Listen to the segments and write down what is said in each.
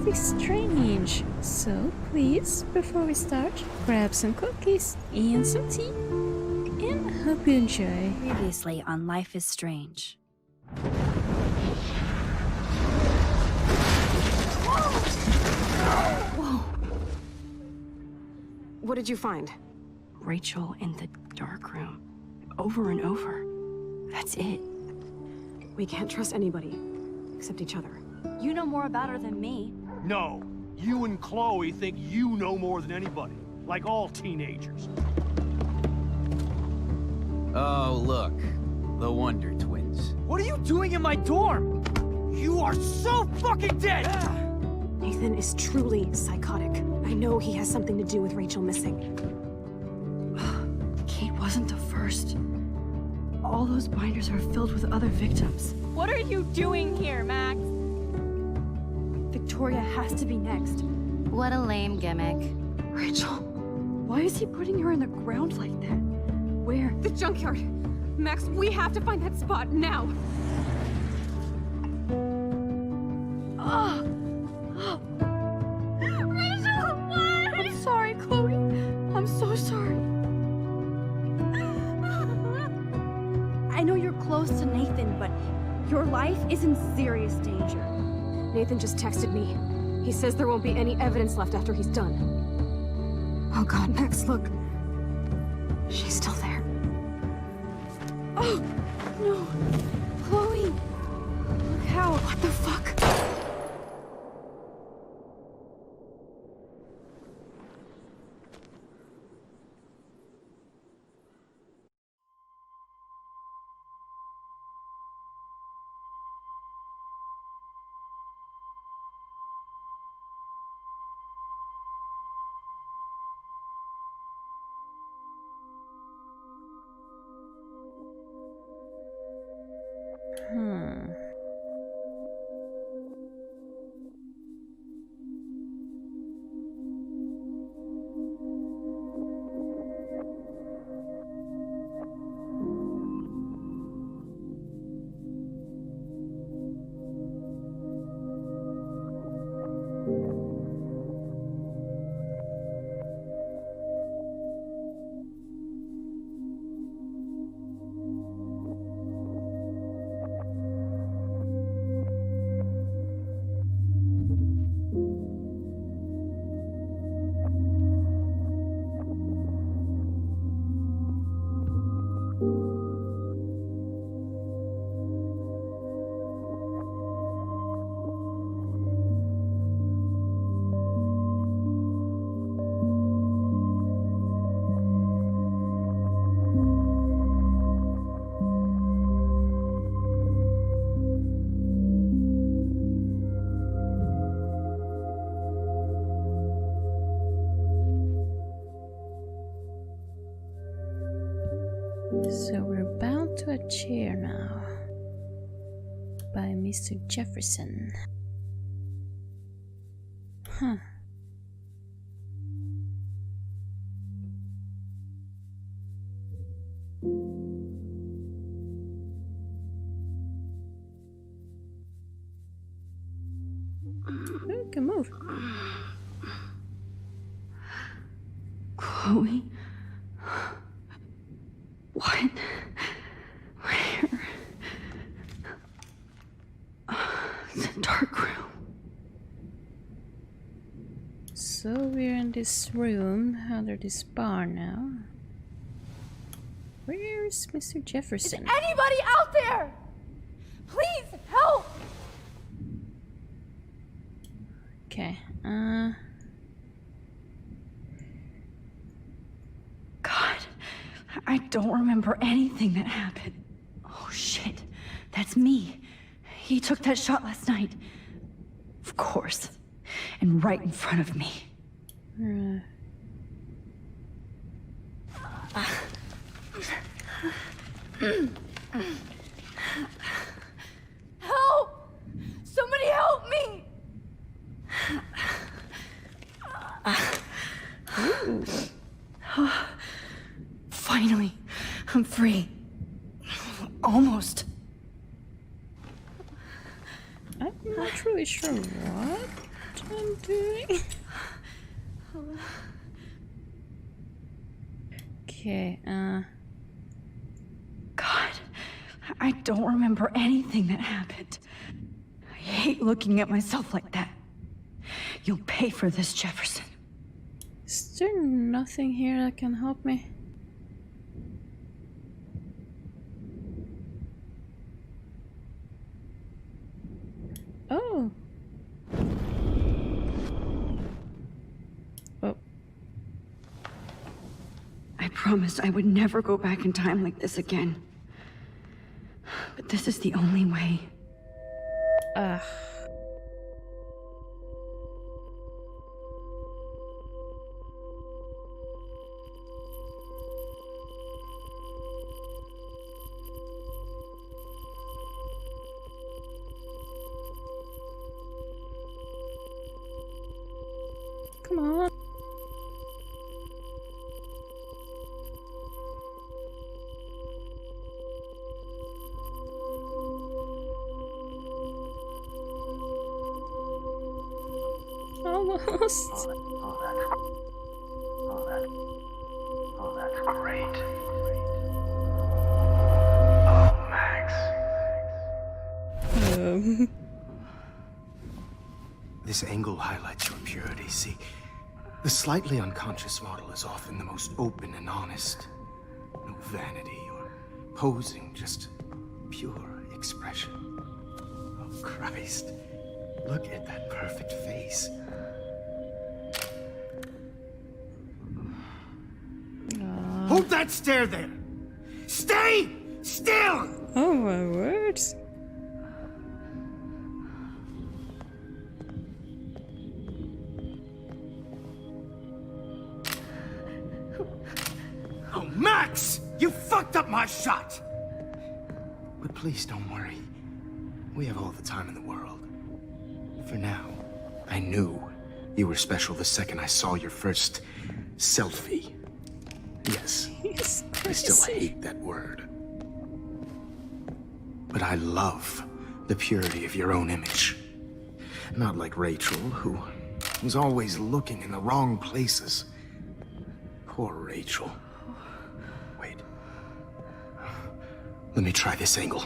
life is strange. So please, before we start, grab some cookies and some tea. And hope you enjoy. Previously on Life is Strange. Whoa! What did you find? Rachel in the dark room. Over and over. That's it. We can't trust anybody, except each other. You know more about her than me. No. You and Chloe think you know more than anybody. Like all teenagers. Oh, look. The Wonder Twins. What are you doing in my dorm? You are so fucking dead! Nathan is truly psychotic. I know he has something to do with Rachel missing. Kate wasn't the first. All those binders are filled with other victims. What are you doing here, Max? Victoria has to be next. What a lame gimmick. Rachel, why is he putting her in the ground like that? Where? The junkyard! Max, we have to find that spot now! Rachel, what? I'm sorry, Chloe. I'm so sorry. I know you're close to Nathan, but your life is in serious danger. Nathan just texted me. He says there won't be any evidence left after he's done. Oh god, Max, look. She's still there. Oh, no. Chloe. Look how. What the fuck? So we're bound to a chair now. By Mr. Jefferson. Huh. You can move. Chloe? What? Where? It's a dark room. So we're in this room under this bar now. Where's Mr. Jefferson? Anybody out there? Please help! Okay, God, I don't remember anything that happened. Oh shit, that's me. He took that shot last night. Of course. And right in front of me. Help! Somebody help me! Finally, I'm free. Almost. I'm not really sure what I'm doing? Okay, God, I don't remember anything that happened. I hate looking at myself like that. You'll pay for this, Jefferson. is there nothing here that can help me? Oh. Oh. I promised I would never go back in time like this again. But this is the only way. Ugh. Come on. Almost. Oh, that's great. Oh, Max. This angle highlights your purity. See, the slightly unconscious model is often the most open and honest. No vanity or posing, just pure expression. Oh, Christ. Look at that perfect face. Hold that stare there! Stay still! Oh my words. Oh, Max! You fucked up my shot! But please don't worry. We have all the time in the world. For now, I knew you were special the second I saw your first selfie. Yes, He's I still crazy. hate that word. But I love the purity of your own image. Not like Rachel, who was always looking in the wrong places. Poor Rachel. Wait. Let me try this angle.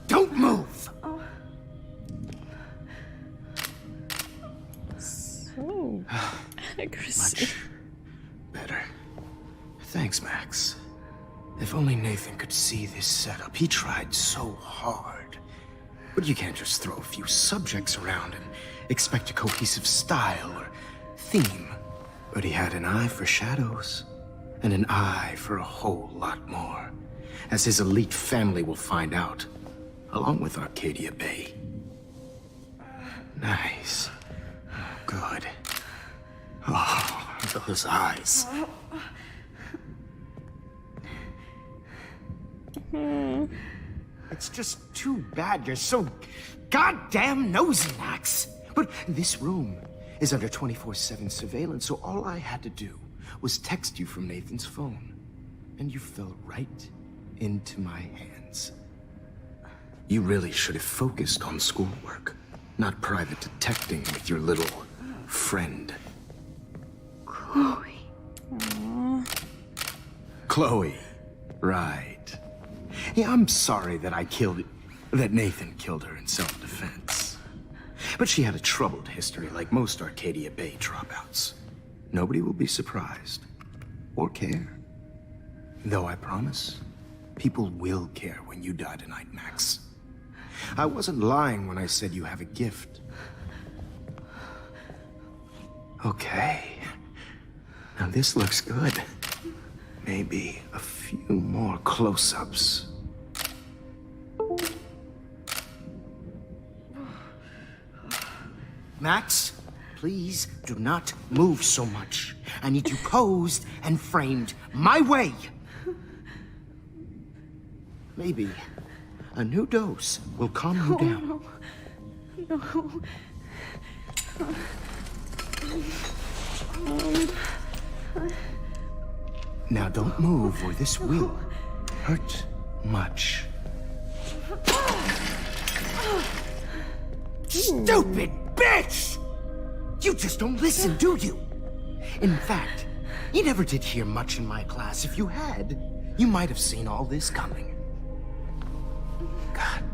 Don't move! So aggressive. Much better. Thanks, Max. If only Nathan could see this setup. He tried so hard. But you can't just throw a few subjects around and expect a cohesive style or theme. But he had an eye for shadows, and an eye for a whole lot more, as his elite family will find out, along with Arcadia Bay. Nice. Good. Oh, those eyes. It's just too bad you're so goddamn nosy, Max. But this room is under 24/7 surveillance, so all I had to do was text you from Nathan's phone. And you fell right into my hands. You really should have focused on schoolwork, not private detecting with your little friend. Chloe. Chloe. Right. Yeah, I'm sorry that that Nathan killed her in self-defense. But she had a troubled history like most Arcadia Bay dropouts. Nobody will be surprised. Or care. Though I promise, people will care when you die tonight, Max. I wasn't lying when I said you have a gift. Okay. Now this looks good. Maybe a few more close-ups. Max, please do not move so much. I need you posed and framed my way. Maybe a new dose will calm you down. Now don't move or this will hurt much. Stupid bitch! You just don't listen, do you? In fact, you never did hear much in my class. If you had, you might have seen all this coming. God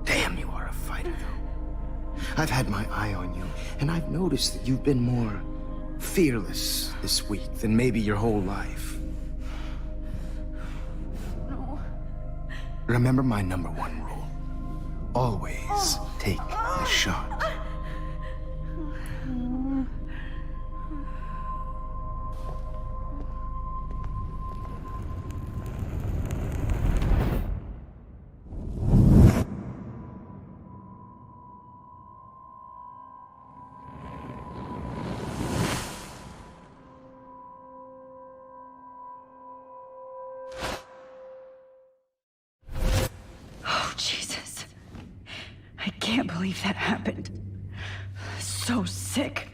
damn, you are a fighter, though. I've had my eye on you, and I've noticed that you've been more fearless this week than maybe your whole life. No. Remember my #1 rule. Always take the shot. Oh, Jesus. I can't believe that happened. So sick.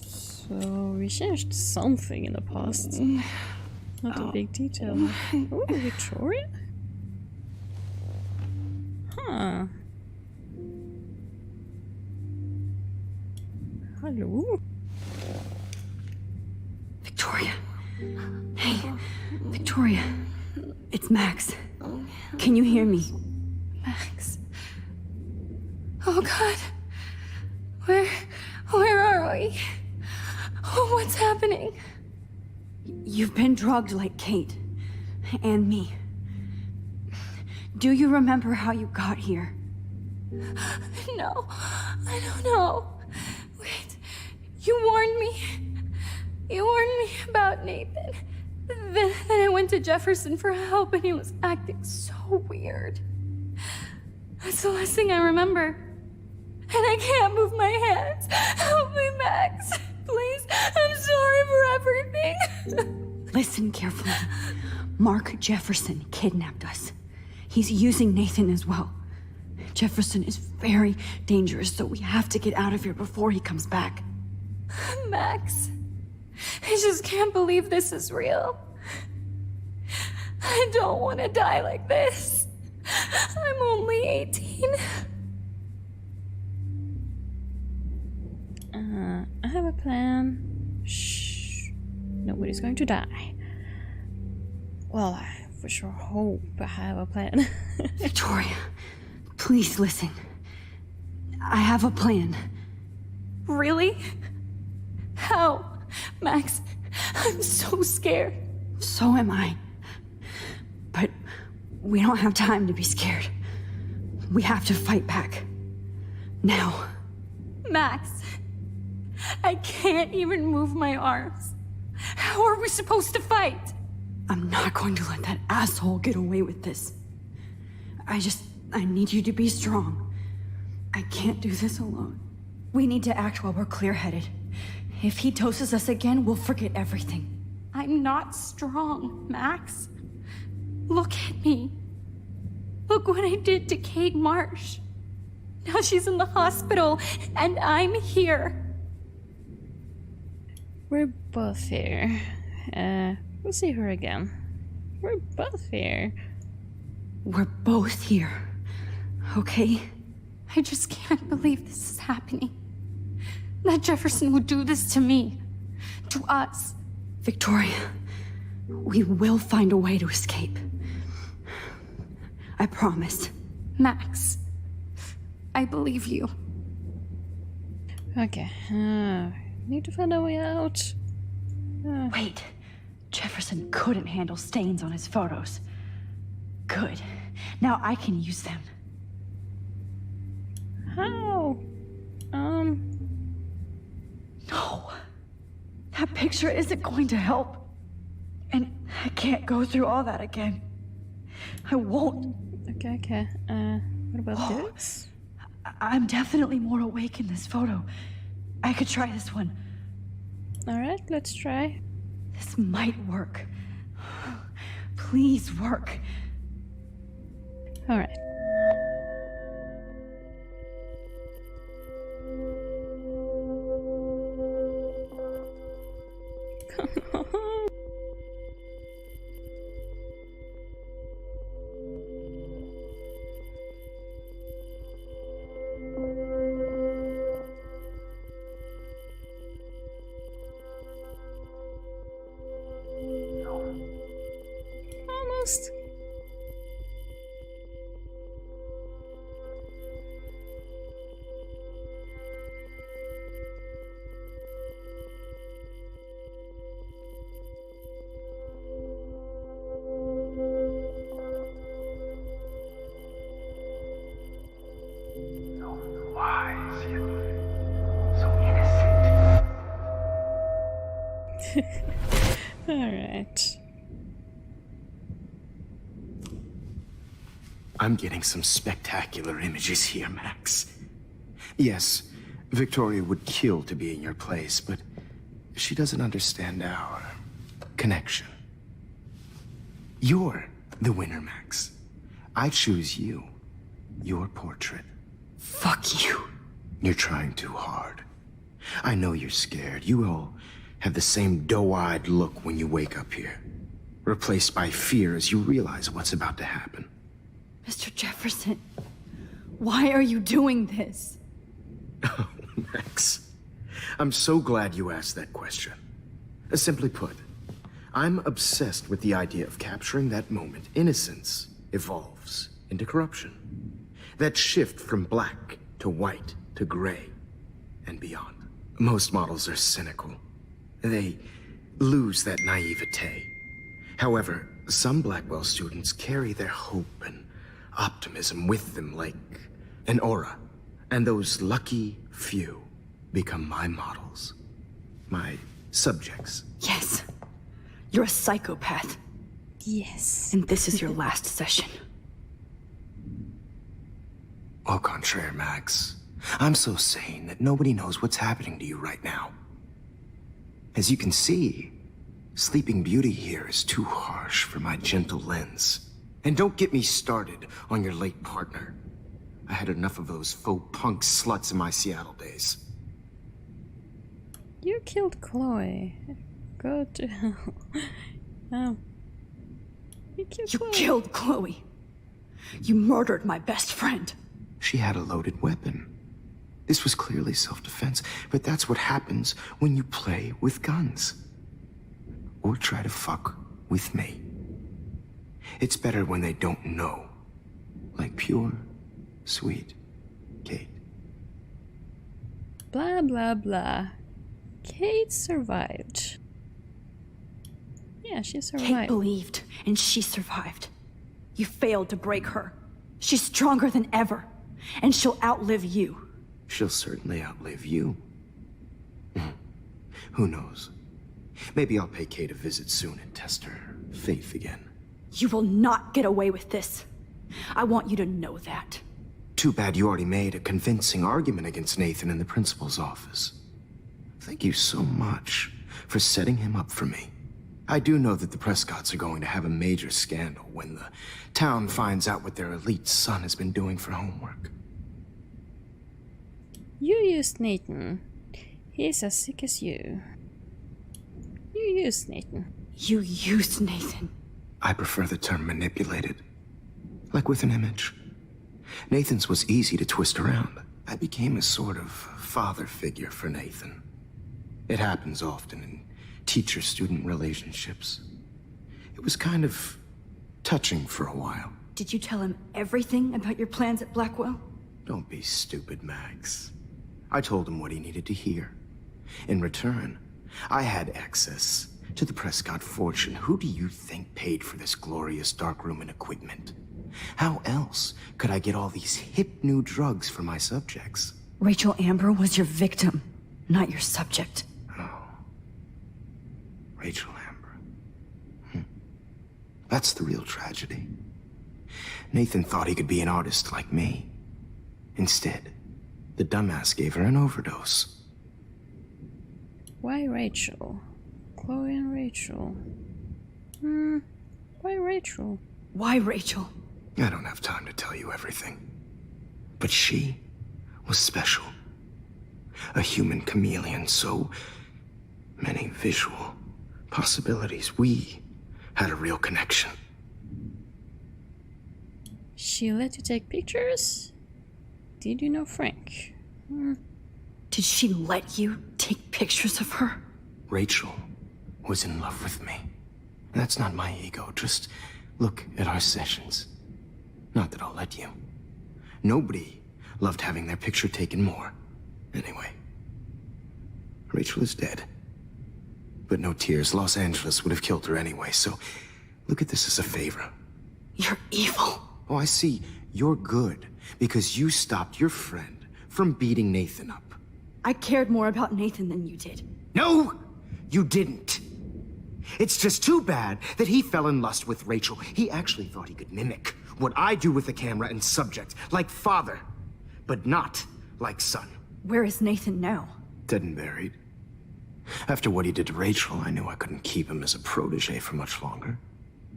So we changed something in the past. Not a big detail. Oh, Victoria? Huh. Hello? Victoria. Hey, Victoria. It's Max. Can you hear me? Max. Oh God. Where are we? Oh, what's happening? You've been drugged like Kate. And me. Do you remember how you got here? No, I don't know. Wait, you warned me. You warned me about Nathan. Then I went to Jefferson for help and he was acting so weird. That's the last thing I remember. And I can't move my hands. Help me, Max. Please, I'm sorry for everything. Listen carefully. Mark Jefferson kidnapped us. He's using Nathan as well. Jefferson is very dangerous, so we have to get out of here before he comes back. Max, I just can't believe this is real. I don't want to die like this. I'm only 18. I have a plan. Shh. Nobody's going to die. Well, I for sure hope I have a plan. Victoria, please listen. I have a plan. Really? How? Max, I'm so scared. So am I. But we don't have time to be scared. We have to fight back. Now. Max, I can't even move my arms. How are we supposed to fight? I'm not going to let that asshole get away with this. I need you to be strong. I can't do this alone. We need to act while we're clear-headed. If he doses us again, we'll forget everything. I'm not strong, Max. Look at me. Look what I did to Kate Marsh. Now she's in the hospital, and I'm here. We're both here. We'll see her again. We're both here. We're both here. Okay? I just can't believe this is happening. That Jefferson would do this to me. To us. Victoria, we will find a way to escape. I promise. Max, I believe you. Okay. Need to find a way out. Wait. Jefferson couldn't handle stains on his photos. Good. Now I can use them. How? No. That picture isn't going to help. And I can't go through all that again. I won't. Okay. What about this? I'm definitely more awake in this photo. I could try this one. Alright, let's try. This might work. Please work. Alright. Almost. So wise, yet so innocent. Alright. I'm getting some spectacular images here, Max. Yes, Victoria would kill to be in your place, but she doesn't understand our connection. You're the winner, Max. I choose you. Your portrait. Fuck you. You're trying too hard. I know you're scared. You all have the same doe-eyed look when you wake up here. Replaced by fear as you realize what's about to happen. Mr. Jefferson, why are you doing this? Oh, Max. I'm so glad you asked that question. Simply put, I'm obsessed with the idea of capturing that moment innocence evolves into corruption. That shift from black to white to gray and beyond. Most models are cynical. They lose that naivete. However, some Blackwell students carry their hope and optimism with them like an aura. And those lucky few become my models. My subjects. Yes. You're a psychopath. Yes. And this is your last session. Au contraire, Max. I'm so sane that nobody knows what's happening to you right now. As you can see, Sleeping Beauty here is too harsh for my gentle lens. And don't get me started on your late partner. I had enough of those faux punk sluts in my Seattle days. You killed Chloe. Go to hell. Oh. You killed You Chloe. killed Chloe. You murdered my best friend. She had a loaded weapon. This was clearly self-defense, but that's what happens when you play with guns. Or try to fuck with me. It's better when they don't know. Like pure, sweet Kate. Blah blah blah. Kate survived. Yeah, she Kate survived. believed, and she survived. You failed to break her. She's stronger than ever, and she'll outlive you. She'll certainly outlive you. Who knows? Maybe I'll pay Kate a visit soon and test her faith again. You will not get away with this. I want you to know that. Too bad you already made a convincing argument against Nathan in the principal's office. Thank you so much for setting him up for me. I do know that the Prescotts are going to have a major scandal when the town finds out what their elite son has been doing for homework. You used Nathan. He's as sick as you. You used Nathan. You used Nathan. I prefer the term manipulated. Like with an image. Nathan's was easy to twist around. I became a sort of father figure for Nathan. It happens often in teacher-student relationships. It was kind of touching for a while. Did you tell him everything about your plans at Blackwell? Don't be stupid, Max. I told him what he needed to hear. In return, I had access to the Prescott fortune. Who do you think paid for this glorious darkroom and equipment? How else could I get all these hip new drugs for my subjects? Rachel Amber was your victim, not your subject. Rachel Amber. That's the real tragedy. Nathan thought he could be an artist like me. Instead, the dumbass gave her an overdose. Why Rachel? Chloe and Rachel. Why Rachel? Why Rachel? I don't have time to tell you everything. But she was special. A human chameleon, so many visual possibilities. We had a real connection. She let you take pictures? Did you know Frank? Did she let you take pictures of her? Rachel was in love with me. That's not my ego, just Look at our sessions. Not that I'll let you. Nobody loved having their picture taken more. Anyway, Rachel is dead. But no tears. Los Angeles would have killed her anyway, so look at this as a favor. You're evil. Oh, I see. You're good because you stopped your friend from beating Nathan up. I cared more about Nathan than you did. No, you didn't. It's just too bad that he fell in lust with Rachel. He actually thought he could mimic what I do with the camera and subject, like father, but not like son. Where is Nathan now? Dead and buried. After what he did to Rachel, I knew I couldn't keep him as a protege for much longer.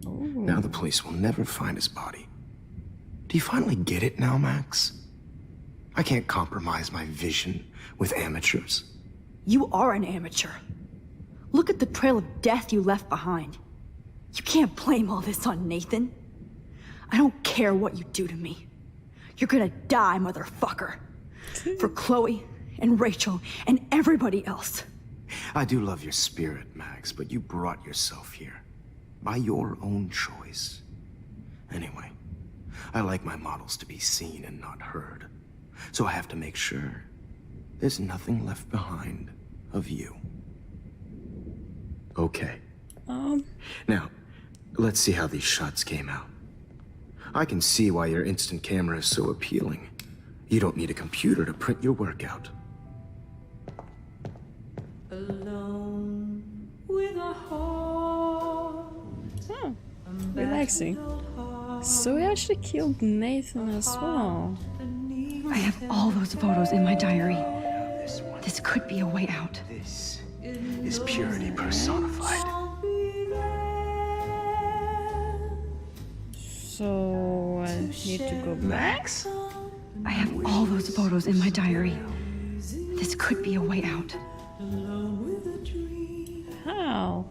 Now the police will never find his body. Do you finally get it now, Max? I can't compromise my vision with amateurs. You are an amateur. Look at the trail of death you left behind. You can't blame all this on Nathan. I don't care what you do to me. You're gonna die, motherfucker. For Chloe and Rachel and everybody else. I do love your spirit, Max, but you brought yourself here. By your own choice. Anyway, I like my models to be seen and not heard. So I have to make sure there's nothing left behind of you. Okay. Now, let's see how these shots came out. I can see why your instant camera is so appealing. You don't need a computer to print your work out. Oh, relaxing. So we actually killed Nathan as well. I have all those photos in my diary. This could be a way out. This is purity personified. So I need to go back? I have all those photos in my diary. This could be a way out. How?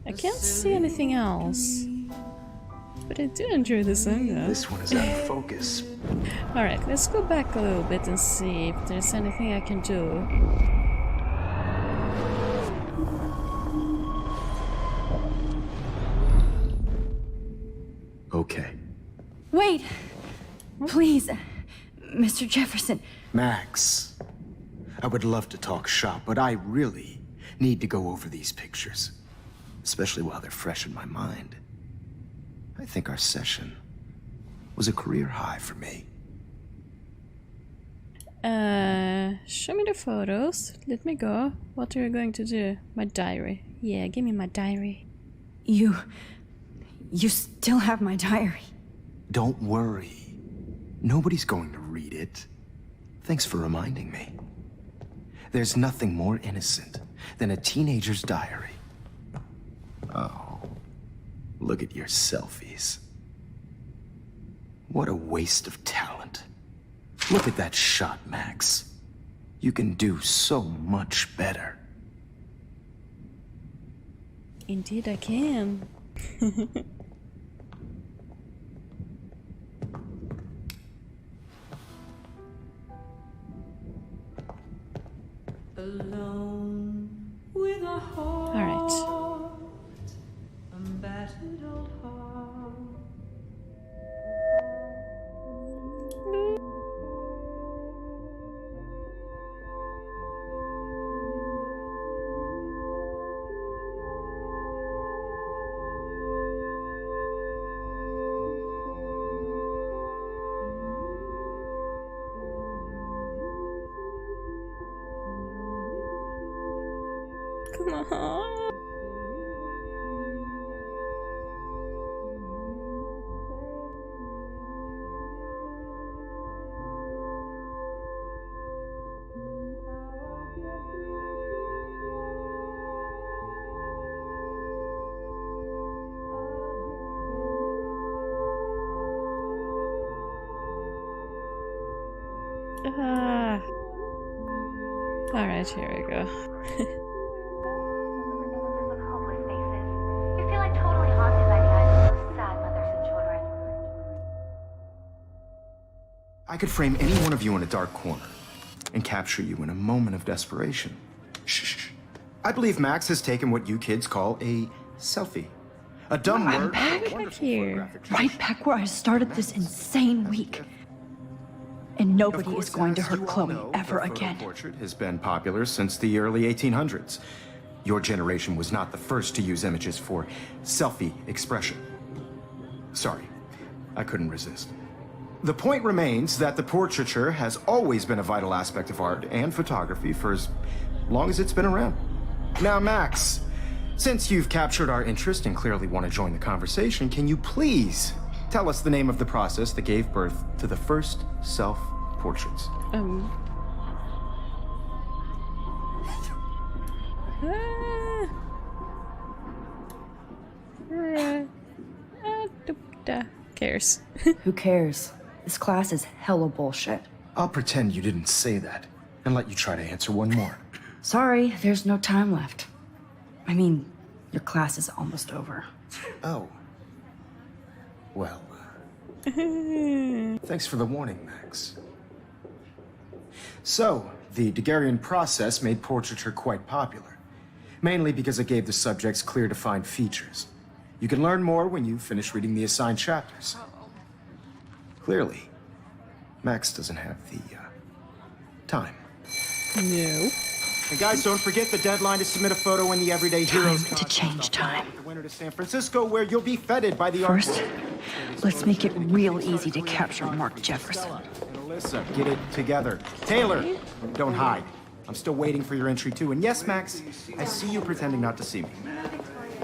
I can't see anything else. But I do enjoy the song though. This one is out of focus. Alright, let's go back a little bit and see if there's anything I can do. Okay. Wait! Please, Mr. Jefferson. Max, I would love to talk shop, but I really need to go over these pictures. Especially while they're fresh in my mind. I think our session was a career high for me. Show me the photos. Let me go. What are you going to do? My diary. Yeah, give me my diary. You still have my diary. Don't worry. Nobody's going to read it. Thanks for reminding me. There's nothing more innocent than a teenager's diary. Oh, look at your selfies. What a waste of talent. Look at that shot, Max. You can do so much better. Indeed I can. Alright. Come on. Alright, here we go. You feel like totally haunted by the eyes of those sad mothers and children. I could frame any one of you in a dark corner and capture you in a moment of desperation. Shh. I believe Max has taken what you kids call a selfie. A dumb I'm word. back. Back here. Right back where I started this insane week. And nobody is going to hurt Chloe ever again. The portrait has been popular since the early 1800s. Your generation was not the first to use images for selfie expression. Sorry, I couldn't resist. The point remains that the portraiture has always been a vital aspect of art and photography for as long as it's been around. Now, Max, since you've captured our interest and clearly want to join the conversation, can you please tell us the name of the process that gave birth to the first self-portraits? Cares. Who cares? This class is hella bullshit. I'll pretend you didn't say that and let you try to answer one more. Sorry, there's no time left. I mean, your class is almost over. Oh. Well, thanks for the warning, Max. So, the Daguerrean process made portraiture quite popular, mainly because it gave the subjects clear defined features. You can learn more when you finish reading the assigned chapters. Clearly, Max doesn't have the, time. No. And guys, don't forget the deadline to submit a photo in the Everyday Heroes Time to change time. The winner to San Francisco, where you'll be feted by the First, let's make it real easy to capture Mark Jefferson. And Alyssa, get it together. Taylor, don't hide. I'm still waiting for your entry too. And yes, Max, I see you pretending not to see me.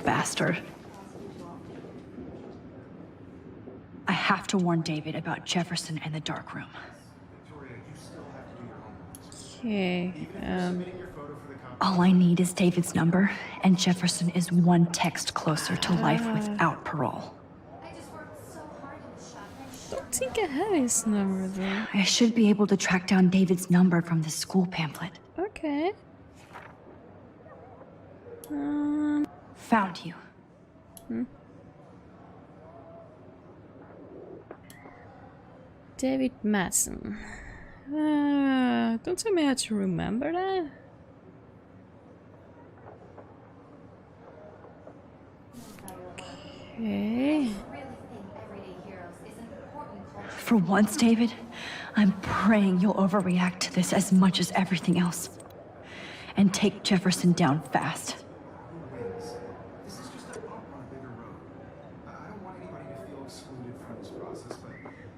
Bastard. I have to warn David about Jefferson and the dark room. Okay. All I need is David's number, and Jefferson is one text closer to life without parole. Don't think I have his number though. I should be able to track down David's number from the school pamphlet. Okay. Found you. David Madsen. Don't tell me how to remember that. Okay. For once, David, I'm praying you'll overreact to this as much as everything else. And take Jefferson down fast. This is just a bump on a bigger road. I don't want anybody to feel excluded from this process, but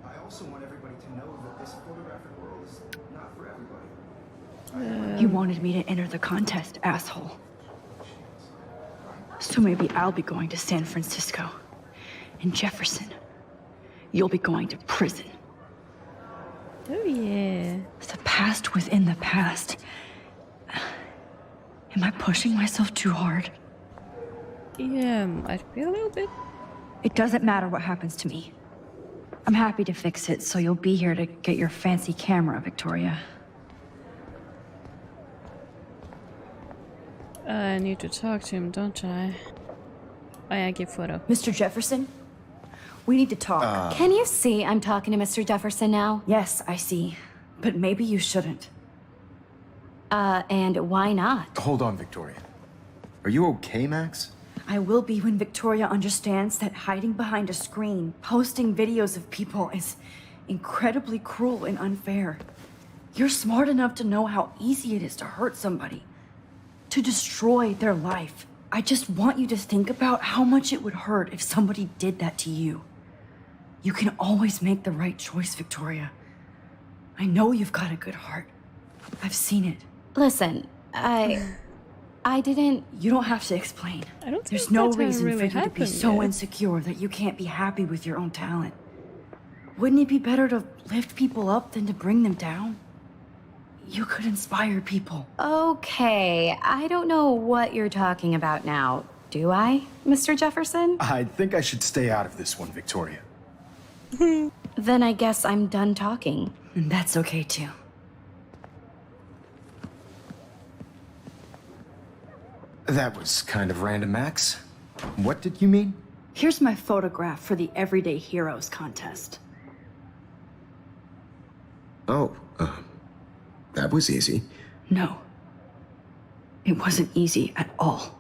I also want everybody to know that this photographic world is not for everybody. You wanted me to enter the contest, asshole. So maybe I'll be going to San Francisco. And Jefferson, you'll be going to prison. Oh yeah. The past within the past. Am I pushing myself too hard? Yeah, might be a little bit. It doesn't matter what happens to me. I'm happy to fix it, so you'll be here to get your fancy camera, Victoria. I need to talk to him, don't I? Oh yeah, give photo. Mr. Jefferson? We need to talk. Can you see I'm talking to Mr. Jefferson now? Yes, I see. But maybe you shouldn't. And why not? Hold on, Victoria. Are you okay, Max? I will be when Victoria understands that hiding behind a screen, posting videos of people is incredibly cruel and unfair. You're smart enough to know how easy it is to hurt somebody, to destroy their life. I just want you to think about how much it would hurt if somebody did that to you. You can always make the right choice, Victoria. I know you've got a good heart. I've seen it. Listen, I didn't... You don't have to explain. I don't think There's no that had reason really for you to be happened so yet. insecure that you can't be happy with your own talent. Wouldn't it be better to lift people up than to bring them down? You could inspire people. Okay, I don't know what you're talking about now. Do I, Mr. Jefferson? I think I should stay out of this one, Victoria. Then I guess I'm done talking. And that's okay too. That was kind of random, Max. What did you mean? Here's my photograph for the Everyday Heroes contest. Oh, that was easy. No. It wasn't easy at all.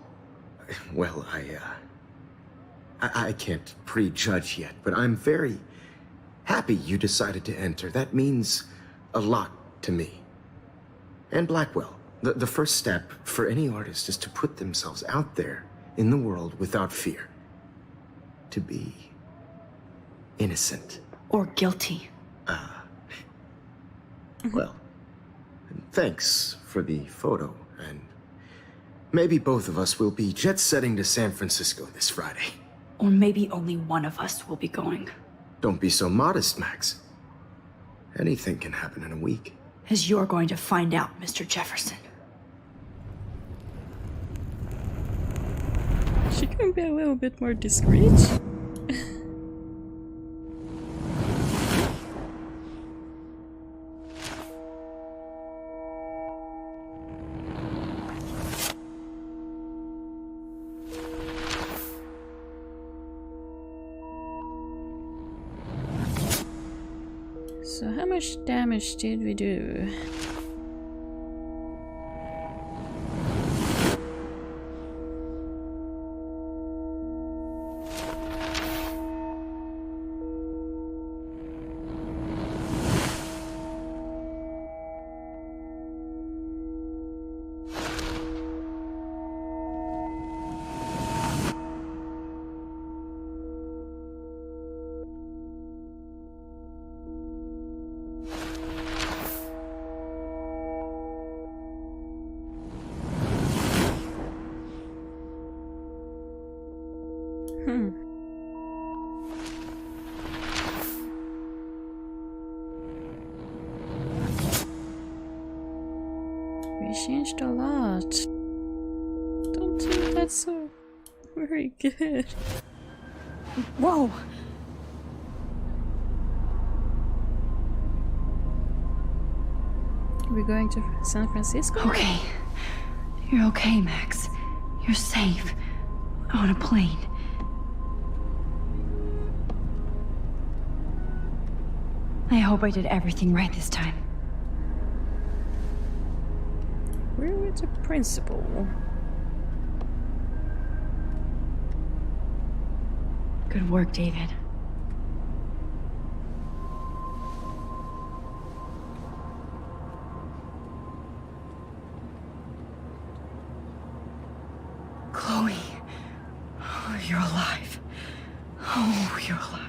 Well, I can't prejudge yet, but I'm very happy you decided to enter. That means a lot to me. And Blackwell. The first step for any artist is to put themselves out there in the world without fear. To be innocent. Or guilty. Well, thanks for the photo, and maybe both of us will be jet-setting to San Francisco this Friday. Or maybe only one of us will be going. Don't be so modest, Max. Anything can happen in a week. As you're going to find out, Mr. Jefferson. She can be a little bit more discreet. So how much damage did we do? We changed a lot. Don't think that's so very good. Whoa! We're going to San Francisco? Okay. You're okay, Max. You're safe. On a plane. I hope I did everything right this time. We're with the principal. Good work, David. Chloe. Oh, you're alive. Oh, you're alive.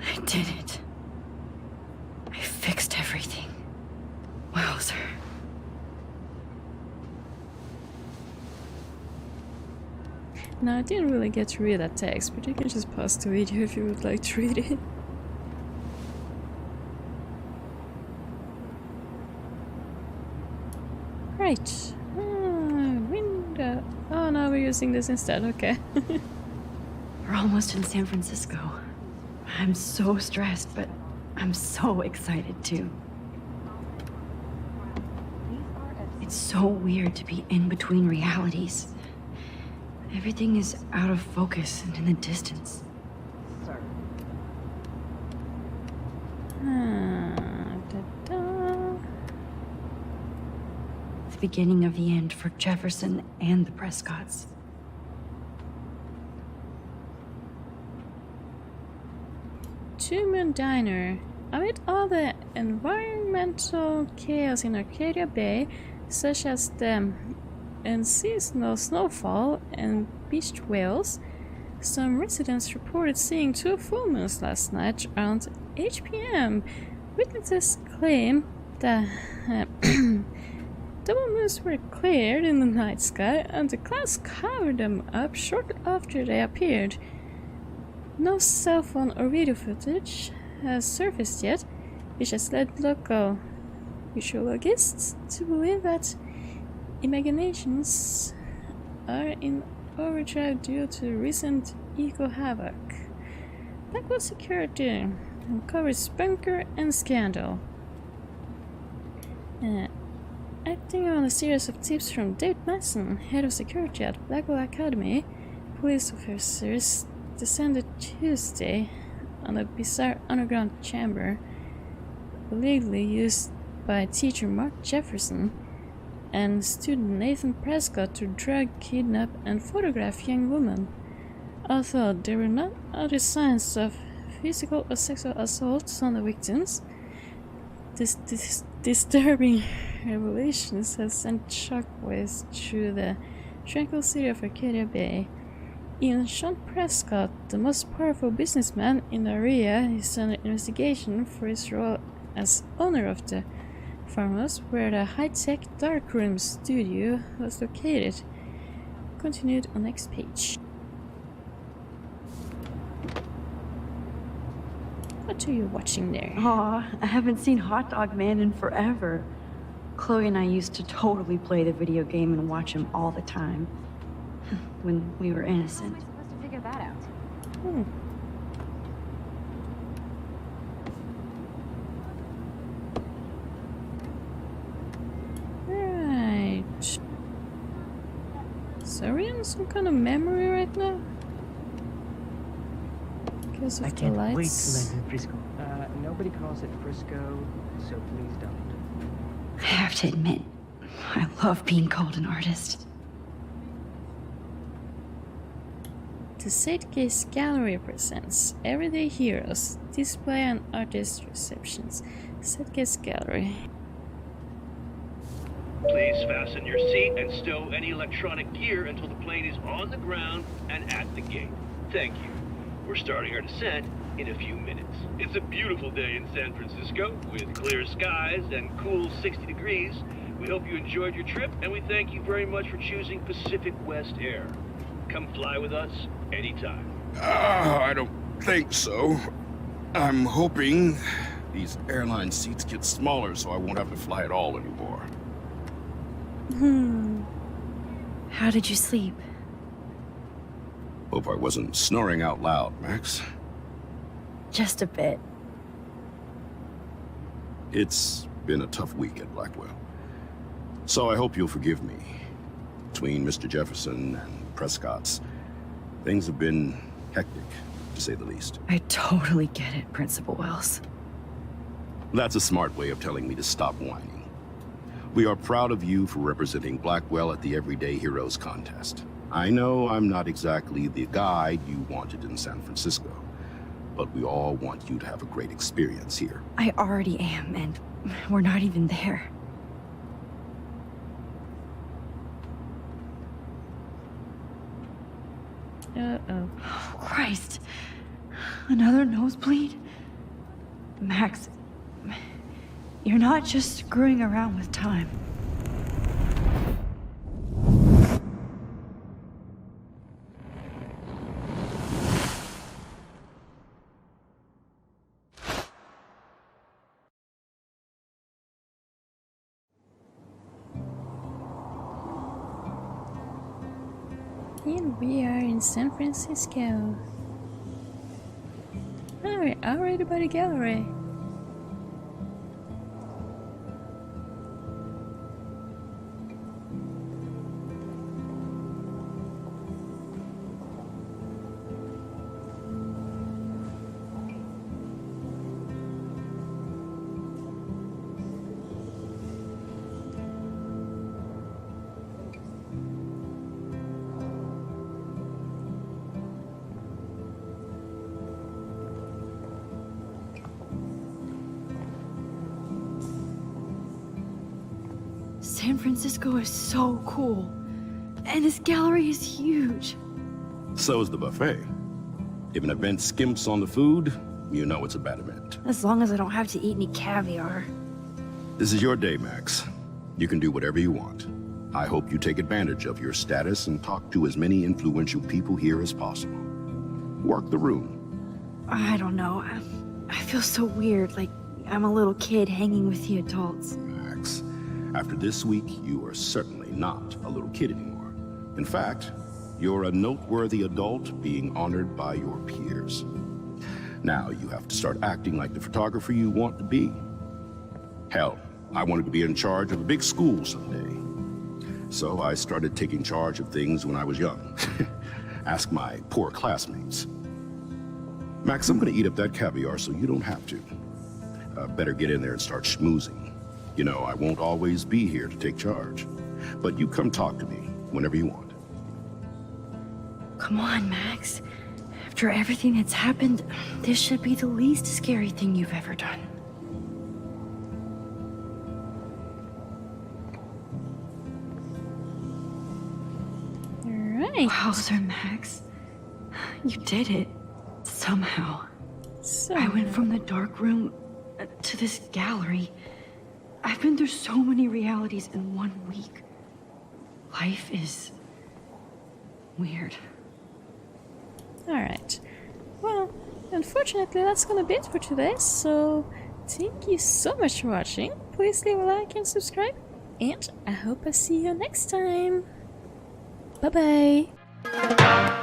I did it. I fixed everything. Wowzer. No, I didn't really get to read that text, but you can just pause the video if you would like to read it. Right. Window. Oh no, we're using this instead, okay. We're almost in San Francisco. I'm so stressed, but I'm so excited too. It's so weird to be in between realities. Everything is out of focus and in the distance. The beginning of the end for Jefferson and the Prescotts. Two Moon Diner. Amid all the environmental chaos in Arcadia Bay, such as the unseasonal snowfall and beached whales, some residents reported seeing two full moons last night around 8 p.m. Witnesses claim that double moons were cleared in the night sky and the clouds covered them up shortly after they appeared. No cell phone or video footage has surfaced yet, which has led local visuologists to believe that imaginations are in overdrive due to recent eco-havoc. Blackwell Security uncovers bunker and scandal. Acting on a series of tips from David Mason, head of security at Blackwell Academy, police officers descended Tuesday on a bizarre underground chamber illegally used by teacher Mark Jefferson and student Nathan Prescott to drug, kidnap, and photograph young women. Although there were no other signs of physical or sexual assaults on the victims, this disturbing revelations have sent shockwaves through the tranquil city of Arcadia Bay. Even Sean Prescott, the most powerful businessman in the area, is under investigation for his role as owner of the farmhouse where the high-tech darkroom studio was located. Continued on next page. What are you watching there? Aw, I haven't seen Hot Dog Man in forever. Chloe and I used to totally play the video game and watch him all the time. When we were innocent. How am I supposed to figure that out? Right. So are we in some kind of memory right now? Because of I the can't wait to lights. land in Frisco. Nobody calls it Frisco, so please don't. I have to admit, I love being called an artist. The Zeitgeist Gallery presents Everyday Heroes, Display and Artist Receptions. Zeitgeist Gallery. Please fasten your seat and stow any electronic gear until the plane is on the ground and at the gate. Thank you. We're starting our descent in a few minutes. It's a beautiful day in San Francisco with clear skies and cool 60 degrees. We hope you enjoyed your trip and we thank you very much for choosing Pacific West Air. Come fly with us anytime. I don't think so. I'm hoping these airline seats get smaller so I won't have to fly at all anymore. How did you sleep? Hope I wasn't snoring out loud, Max. Just a bit. It's been a tough week at Blackwell. So I hope you'll forgive me. Between Mr. Jefferson and Prescott's, things have been hectic, to say the least. I totally get it, Principal Wells. That's a smart way of telling me to stop whining. We are proud of you for representing Blackwell at the Everyday Heroes contest. I know I'm not exactly the guide you wanted in San Francisco, but we all want you to have a great experience here. I already am, and we're not even there. Uh-oh. Oh, Christ. Another nosebleed? Max, you're not just screwing around with time. Here we are in San Francisco. Oh, we're already by the gallery. San Francisco is so cool. And this gallery is huge. So is the buffet. If an event skimps on the food, you know it's a bad event. As long as I don't have to eat any caviar. This is your day, Max. You can do whatever you want. I hope you take advantage of your status and talk to as many influential people here as possible. Work the room. I don't know. I feel so weird, like I'm a little kid hanging with the adults. Max, after this week, you are certainly not a little kid anymore. In fact, you're a noteworthy adult being honored by your peers. Now you have to start acting like the photographer you want to be. Hell, I wanted to be in charge of a big school someday. So I started taking charge of things when I was young. Ask my poor classmates. Max, I'm gonna eat up that caviar so you don't have to. Better get in there and start schmoozing. You know, I won't always be here to take charge. But you come talk to me whenever you want. Come on, Max. After everything that's happened, this should be the least scary thing you've ever done. Alright. Wowzer, Max. You did it. Somehow. I went from the dark room to this gallery. I've been through so many realities in 1 week. Life is weird. Alright. Well, unfortunately that's gonna be it for today, so thank you so much for watching. Please leave a like and subscribe, and I hope I see you next time. Bye bye!